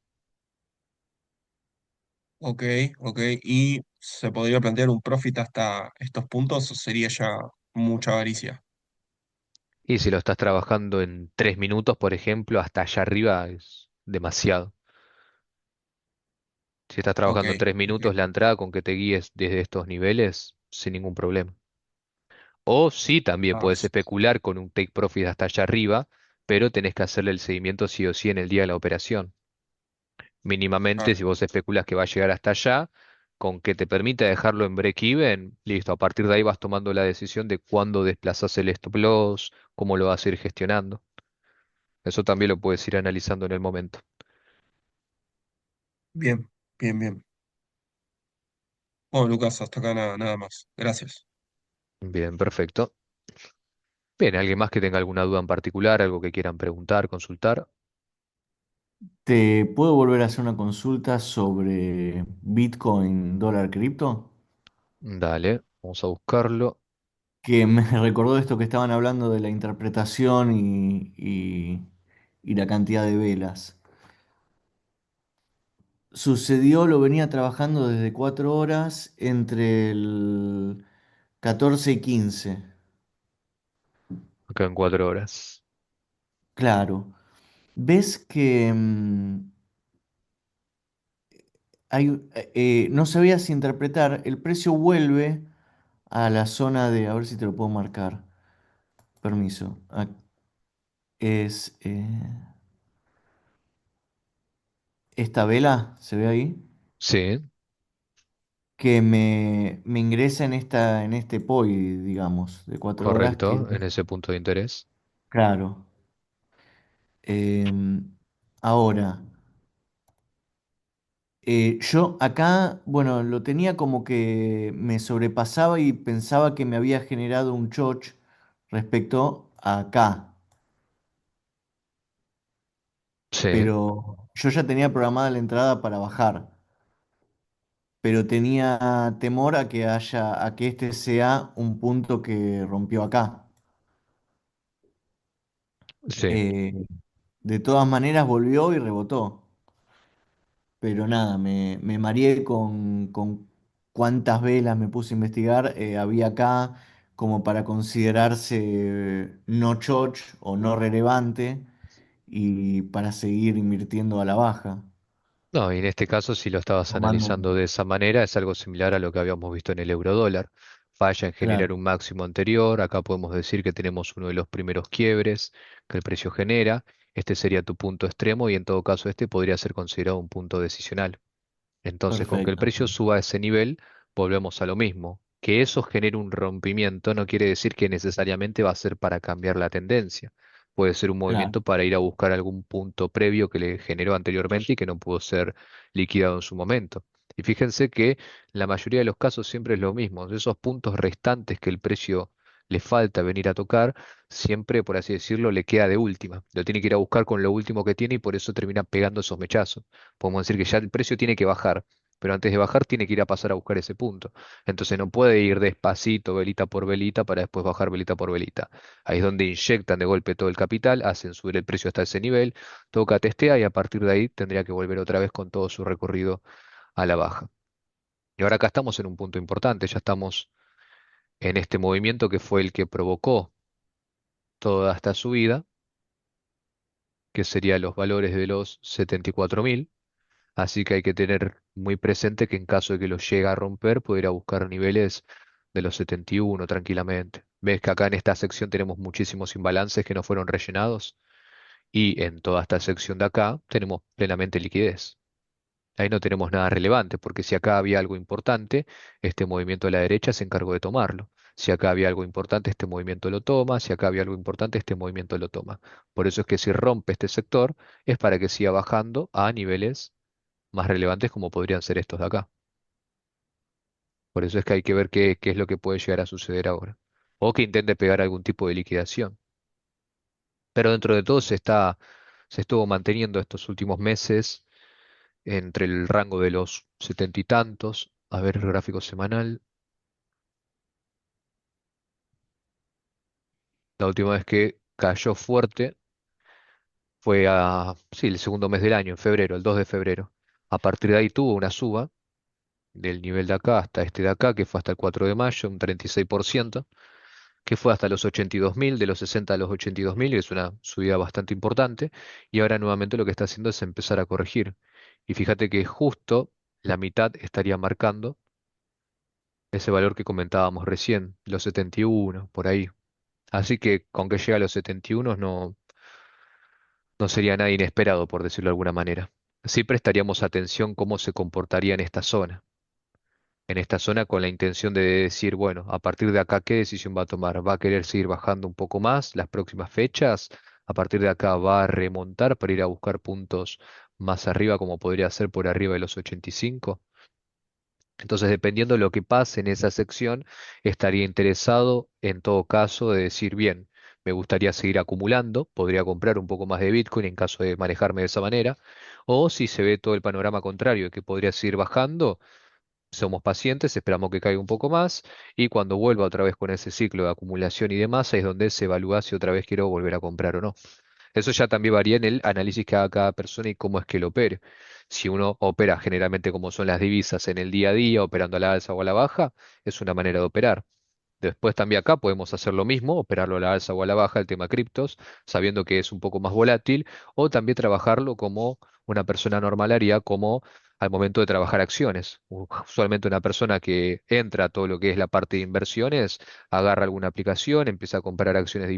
ok, ok, y se podría plantear un profit hasta estos puntos, o sería ya mucha avaricia. Y si lo estás trabajando en 3 minutos, por ejemplo, hasta allá arriba es demasiado. Si estás Ok, trabajando en tres ok. minutos la entrada con que te guíes desde estos niveles, sin ningún problema. O sí, también Ah, puedes especular con un take profit hasta allá arriba, pero tenés que hacerle el seguimiento sí o sí en el día de la operación. Mínimamente, claro, si vos especulas que va a llegar hasta allá, con que te permita dejarlo en break-even, listo. A partir de ahí vas tomando la decisión de cuándo desplazas el stop loss, cómo lo vas a ir gestionando. Eso también lo puedes ir analizando en el momento. bien, bien, bien. Bueno, Lucas, hasta acá nada más. Gracias. Bien, perfecto. Bien, ¿alguien más que tenga alguna duda en particular, algo que quieran preguntar, consultar? ¿Te puedo volver a hacer una consulta sobre Bitcoin, dólar cripto? Dale, vamos a buscarlo. Que me recordó esto que estaban hablando de la interpretación y la cantidad de velas. Sucedió, lo venía trabajando desde 4 horas entre el 14 y 15. Acá en 4 horas. Claro. ¿Ves que no sabías interpretar? El precio vuelve a la zona de, a ver si te lo puedo marcar. Permiso. Es esta vela, ¿se ve ahí? Sí, Que me ingresa en este POI, digamos, de 4 horas que, correcto, en ese punto de interés. claro. Ahora, yo acá, bueno, lo tenía como que me sobrepasaba y pensaba que me había generado un choch respecto a acá, Sí, pero yo ya tenía programada la entrada para bajar, pero tenía temor a que este sea un punto que rompió acá. sí. Eh, de todas maneras volvió y rebotó. Pero nada, me mareé con cuántas velas me puse a investigar había acá como para considerarse no choch o no relevante y para seguir invirtiendo a la baja, No, y en este caso, si lo estabas tomando, analizando de esa manera, es algo similar a lo que habíamos visto en el euro dólar. Falla en generar claro, un máximo anterior. Acá podemos decir que tenemos uno de los primeros quiebres que el precio genera. Este sería tu punto extremo y en todo caso este podría ser considerado un punto decisional. Entonces, con que el perfecto, precio suba a ese nivel, volvemos a lo mismo. Que eso genere un rompimiento no quiere decir que necesariamente va a ser para cambiar la tendencia, Puede ser un Claro, movimiento para ir a buscar algún punto previo que le generó anteriormente y que no pudo ser liquidado en su momento. Y fíjense que en la mayoría de los casos siempre es lo mismo. De esos puntos restantes que el precio le falta venir a tocar, siempre, por así decirlo, le queda de última. Lo tiene que ir a buscar con lo último que tiene y por eso termina pegando esos mechazos. Podemos decir que ya el precio tiene que bajar, pero antes de bajar tiene que ir a pasar a buscar ese punto. Entonces no puede ir despacito, velita por velita, para después bajar velita por velita. Ahí es donde inyectan de golpe todo el capital, hacen subir el precio hasta ese nivel, toca, testea y a partir de ahí tendría que volver otra vez con todo su recorrido a la baja. Y ahora acá estamos en un punto importante, ya estamos en este movimiento que fue el que provocó toda esta subida, que serían los valores de los 74.000. Así que hay que tener muy presente que en caso de que lo llegue a romper, puede ir a buscar niveles de los 71 tranquilamente. Ves que acá en esta sección tenemos muchísimos imbalances que no fueron rellenados y en toda esta sección de acá tenemos plenamente liquidez. Ahí no tenemos nada relevante, porque si acá había algo importante, este movimiento de la derecha se encargó de tomarlo. Si acá había algo importante, este movimiento lo toma. Si acá había algo importante, este movimiento lo toma. Por eso es que si rompe este sector, es para que siga bajando a niveles más relevantes como podrían ser estos de acá. Por eso es que hay que ver qué es lo que puede llegar a suceder ahora. O que intente pegar algún tipo de liquidación. Pero dentro de todo se estuvo manteniendo estos últimos meses entre el rango de los 70 y tantos. A ver el gráfico semanal. La última vez que cayó fuerte fue sí, el segundo mes del año, en febrero, el 2 de febrero. A partir de ahí tuvo una suba del nivel de acá hasta este de acá, que fue hasta el 4 de mayo, un 36%, que fue hasta los 82.000, de los 60 a los 82.000, que es una subida bastante importante. Y ahora nuevamente lo que está haciendo es empezar a corregir. Y fíjate que justo la mitad estaría marcando ese valor que comentábamos recién, los 71, por ahí. Así que con que llegue a los 71 no sería nada inesperado, por decirlo de alguna manera. Sí prestaríamos atención cómo se comportaría en esta zona con la intención de decir, bueno, a partir de acá, ¿qué decisión va a tomar? ¿Va a querer seguir bajando un poco más las próximas fechas? A partir de acá va a remontar para ir a buscar puntos más arriba, como podría ser por arriba de los 85. Entonces, dependiendo de lo que pase en esa sección, estaría interesado en todo caso de decir, bien, me gustaría seguir acumulando, podría comprar un poco más de Bitcoin en caso de manejarme de esa manera, o si se ve todo el panorama contrario, que podría seguir bajando, somos pacientes, esperamos que caiga un poco más y cuando vuelva otra vez con ese ciclo de acumulación y demás, ahí es donde se evalúa si otra vez quiero volver a comprar o no. Eso ya también varía en el análisis que haga cada persona y cómo es que lo opere. Si uno opera generalmente como son las divisas en el día a día, operando a la alza o a la baja, es una manera de operar. Después también acá podemos hacer lo mismo, operarlo a la alza o a la baja, el tema criptos, sabiendo que es un poco más volátil, o también trabajarlo como una persona normal haría, como al momento de trabajar acciones. Usualmente una persona que entra a todo lo que es la parte de inversiones, agarra alguna aplicación, empieza a comprar acciones de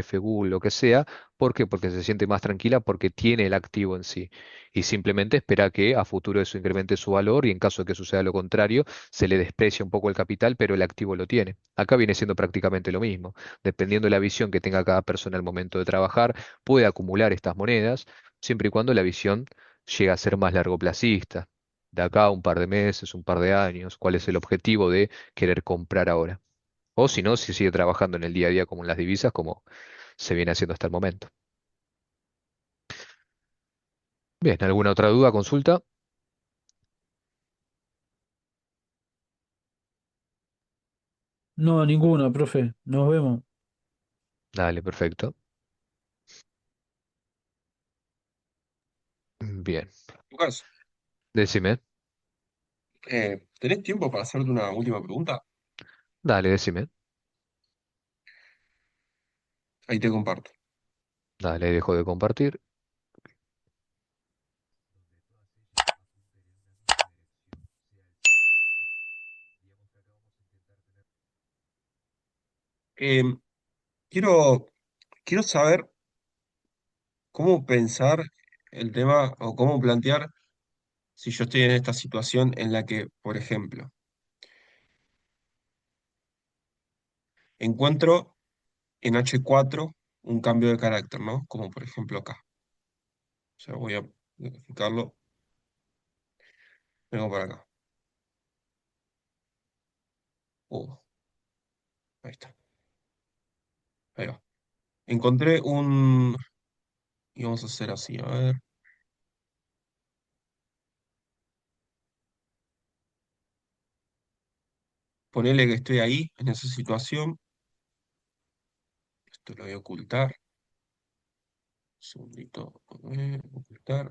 YPF, Google, lo que sea. ¿Por qué? Porque se siente más tranquila porque tiene el activo en sí. Y simplemente espera que a futuro eso incremente su valor y en caso de que suceda lo contrario, se le desprecia un poco el capital, pero el activo lo tiene. Acá viene siendo prácticamente lo mismo. Dependiendo de la visión que tenga cada persona al momento de trabajar, puede acumular estas monedas, siempre y cuando la visión llegue a ser más largoplacista. De acá a un par de meses, un par de años, cuál es el objetivo de querer comprar ahora. O si no, si sigue trabajando en el día a día como en las divisas, como se viene haciendo hasta el momento. Bien, ¿alguna otra duda, consulta? no, ninguna, profe. Nos vemos. Dale, perfecto. Bien, Lucas, decime, ¿tenés tiempo para hacerte una última pregunta? dale, decime, Ahí te comparto. dale, dejo de compartir. Em, quiero, quiero saber cómo pensar el tema o cómo plantear si yo estoy en esta situación en la que, por ejemplo, encuentro en H4 un cambio de carácter, ¿no? Como por ejemplo acá. O sea, voy a modificarlo, vengo para acá. Oh, ahí está, ahí va. Encontré un... Y vamos a hacer así, a ver. Ponele que estoy ahí, en esa situación. Esto lo voy a ocultar. Un segundito. A ver, ocultar,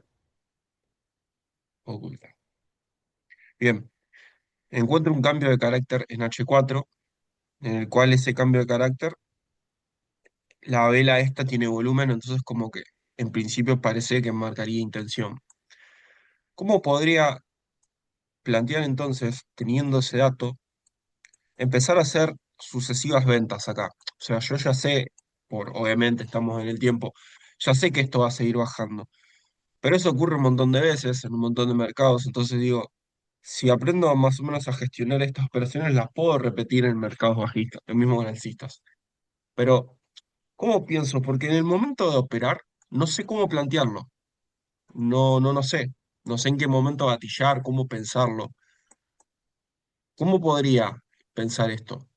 ocultar. Bien, encuentro un cambio de carácter en H4, en el cual ese cambio de carácter, la vela esta tiene volumen, entonces como que en principio parece que marcaría intención. ¿Cómo podría plantear entonces, teniendo ese dato, empezar a hacer sucesivas ventas acá? O sea, yo ya sé, obviamente estamos en el tiempo, ya sé que esto va a seguir bajando, pero eso ocurre un montón de veces en un montón de mercados, entonces digo, si aprendo más o menos a gestionar estas operaciones, las puedo repetir en mercados bajistas, lo mismo con alcistas. Pero, ¿cómo pienso? Porque en el momento de operar, no sé cómo plantearlo, no sé, no sé en qué momento gatillar, cómo pensarlo. ¿Cómo podría pensar esto?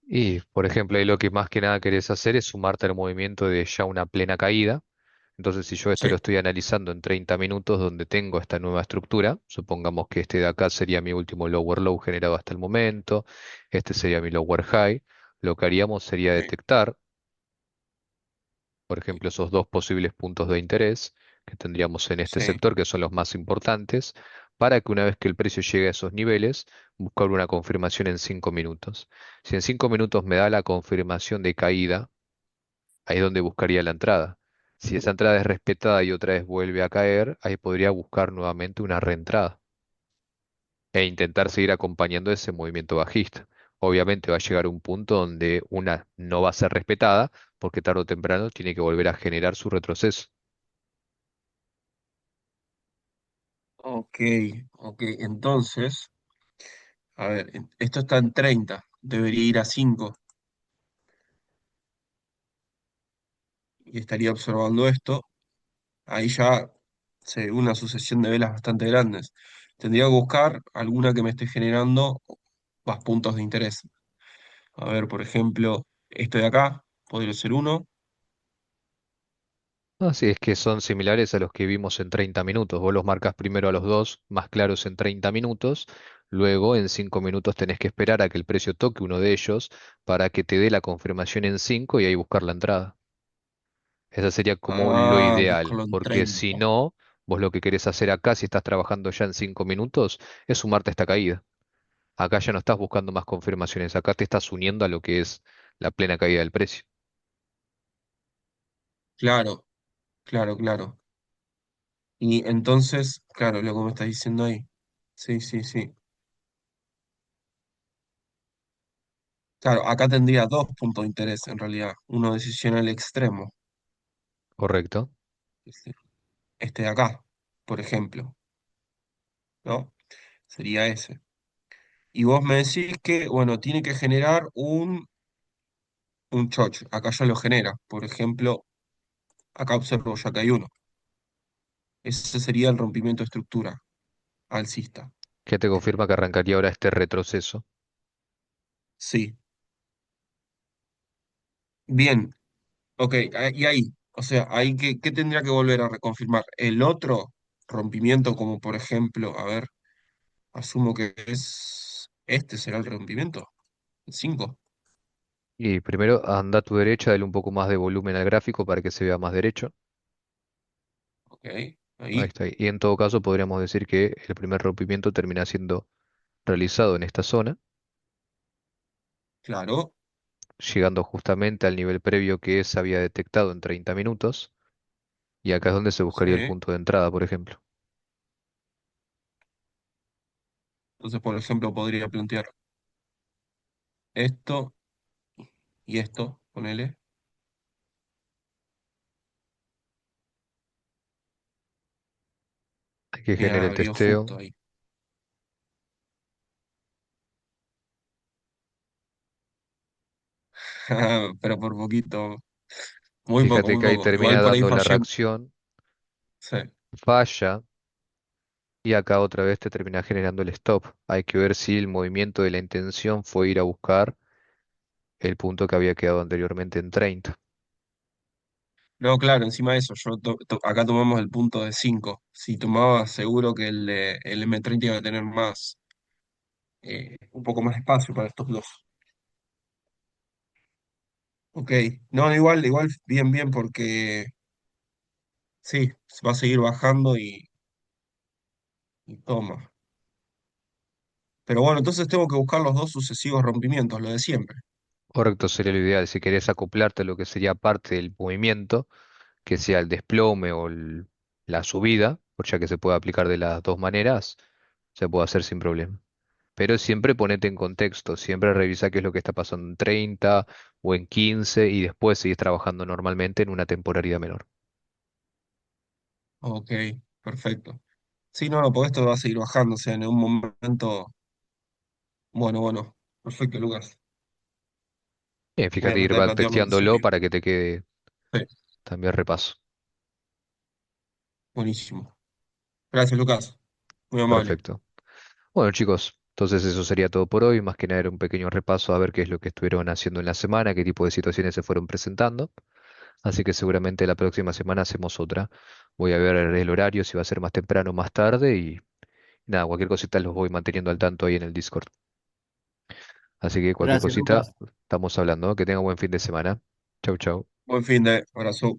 Y, por ejemplo, ahí lo que más que nada querés hacer es sumarte al movimiento de ya una plena caída. Entonces, si yo esto lo Sí, estoy analizando en 30 minutos donde tengo esta nueva estructura, supongamos que este de acá sería mi último lower low generado hasta el momento, este sería mi lower high, lo que haríamos sería sí, detectar, por ejemplo, esos dos posibles puntos de interés que tendríamos en este sí. sector, que son los más importantes, para que una vez que el precio llegue a esos niveles, buscar una confirmación en 5 minutos. Si en 5 minutos me da la confirmación de caída, ahí es donde buscaría la entrada. Si esa entrada es respetada y otra vez vuelve a caer, ahí podría buscar nuevamente una reentrada e intentar seguir acompañando ese movimiento bajista. Obviamente va a llegar un punto donde una no va a ser respetada porque tarde o temprano tiene que volver a generar su retroceso. Ok, ok. Entonces, a ver, esto está en 30, debería ir a 5 y estaría observando esto. Ahí ya se ve una sucesión de velas bastante grandes. Tendría que buscar alguna que me esté generando más puntos de interés. A ver, por ejemplo, esto de acá podría ser uno. Así es que son similares a los que vimos en 30 minutos. Vos los marcas primero a los dos más claros en 30 minutos, luego en 5 minutos tenés que esperar a que el precio toque uno de ellos para que te dé la confirmación en 5 y ahí buscar la entrada. Esa sería como lo Ah, ideal, buscarlo en porque si 30. no, vos lo que querés hacer acá, si estás trabajando ya en 5 minutos, es sumarte a esta caída. Acá ya no estás buscando más confirmaciones, acá te estás uniendo a lo que es la plena caída del precio. Claro, claro, claro. Y entonces, claro, lo que me estás diciendo ahí. Sí, sí, sí. Claro, acá tendría dos puntos de interés en realidad. Uno decisional extremo. ¿Correcto? Este de acá, por ejemplo, ¿no? Sería ese. Y vos me decís que, bueno, tiene que generar un choch. Acá ya lo genera. Por ejemplo, acá observo ya que hay uno. Ese sería el rompimiento de estructura alcista. Que te confirma que arrancaría ahora este retroceso. Sí. Bien. Ok, y ahí, o sea, ahí qué tendría que volver a reconfirmar. El otro rompimiento, como por ejemplo, a ver, asumo que es este será el rompimiento. El 5. Y primero anda a tu derecha, dale un poco más de volumen al gráfico para que se vea más derecho. Ok, Ahí ahí, está. Y en todo caso podríamos decir que el primer rompimiento termina siendo realizado en esta zona, claro, llegando justamente al nivel previo que se había detectado en 30 minutos. Y acá es donde se buscaría el sí. punto de entrada, por ejemplo. Entonces, por ejemplo, podría plantear esto y esto, ponele. Hay que Mira, generar el abrió testeo. justo ahí. pero por poquito, muy poco, Fíjate muy que ahí poco. Igual termina por ahí dando la fallé. reacción, Sí. falla, y acá otra vez te termina generando el stop. Hay que ver si el movimiento de la intención fue ir a buscar el punto que había quedado anteriormente en 30. No, claro, encima de eso, acá tomamos el punto de 5. Si tomaba, seguro que el M30 iba a tener más, un poco más espacio para estos dos. Ok, no, igual, bien, bien, porque sí, va a seguir bajando y toma. Pero bueno, entonces tengo que buscar los dos sucesivos rompimientos, lo de siempre. Correcto, sería lo ideal. Si querés acoplarte a lo que sería parte del movimiento, que sea el desplome o la subida, por ya que se puede aplicar de las dos maneras, se puede hacer sin problema. Pero siempre ponete en contexto, siempre revisa qué es lo que está pasando en 30 o en 15 y después seguís trabajando normalmente en una temporalidad menor. Ok, perfecto. Sí, no, porque esto va a seguir bajando, o sea, en un momento. Bueno, perfecto, Lucas. Bien, Voy a fíjate, ir tratar de va plantearlo en testeándolo serio. para que te quede Sí, también repaso. buenísimo. Gracias, Lucas. Muy amable. Perfecto. Bueno, chicos, entonces eso sería todo por hoy. Más que nada era un pequeño repaso a ver qué es lo que estuvieron haciendo en la semana, qué tipo de situaciones se fueron presentando. Así que seguramente la próxima semana hacemos otra. Voy a ver el horario, si va a ser más temprano o más tarde y nada, cualquier cosita los voy manteniendo al tanto ahí en el Discord. Así que cualquier Gracias, cosita, Lucas. estamos hablando. Que tenga buen fin de semana. Chau, chau. Buen fin de abrazo.